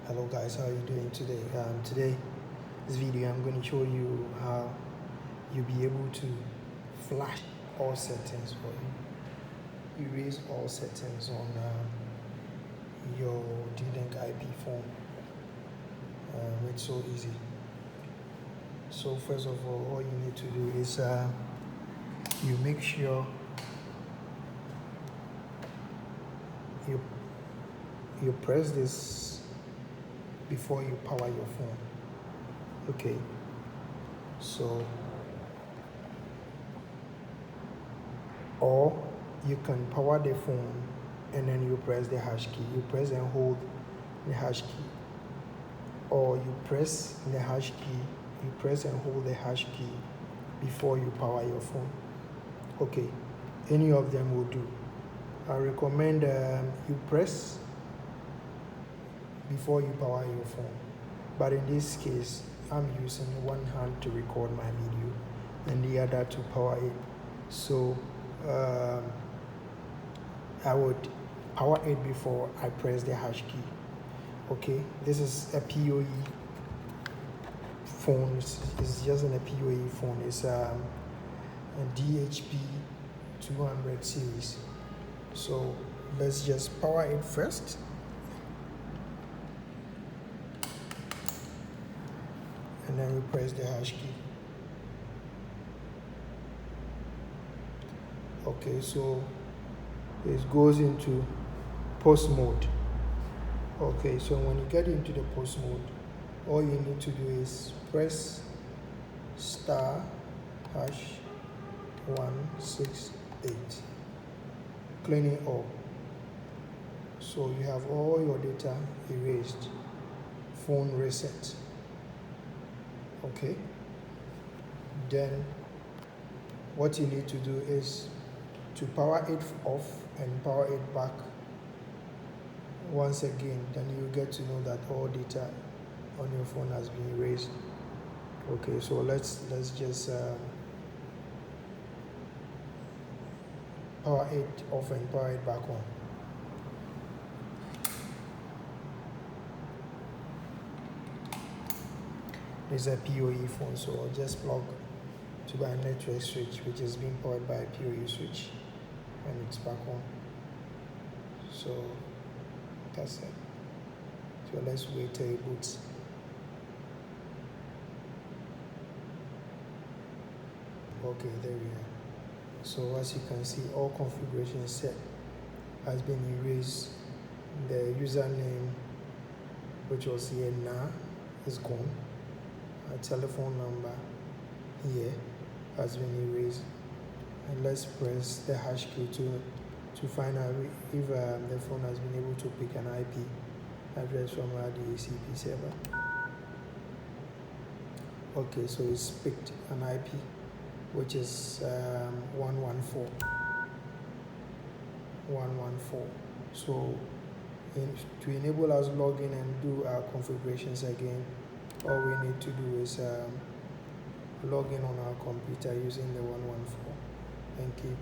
Hello guys, how are you doing today? Today, this video I'm going to show you how you'll be able to flash all settings for you. Erase all settings on your D-Link IP phone. It's so easy. So first of all you need to do is you make sure you press this before you power your phone. Okay, so or you can power the phone and then you press the hash key. You press and hold the hash key, or you press the hash key, you press and hold the hash key before you power your phone. Okay, any of them will do. I recommend you press before you power your phone, but in this case I'm using one hand to record my video and the other to power it, so I would power it before I press the hash key. Okay, this is a PoE phone. It's just a PoE phone. It's a DHP 200 series. So let's just power it first. And then we press the hash key. Okay, so it goes into post mode. Okay, so when you get into the post mode, all you need to do is press star hash 168, clean it all. So you have all your data erased, phone reset. Okay, then what you need to do is to power it off and power it back once again. Then you get to know that all data on your phone has been erased. Okay, so let's just power it off and power it back on. This is a PoE phone, so I'll just plug to my network switch, which is being powered by a PoE switch, and it's back on. So that's it. So let's wait till it boots. Okay, there we are. So as you can see, all configuration set has been erased. The username, which was here now, is gone. A telephone number here has been erased. And let's press the hash key to find out if the phone has been able to pick an IP address from our DHCP server. Okay, so it's picked an IP, which is 114. So to enable us log in and do our configurations again, all we need to do is log in on our computer using the 114. Thank you.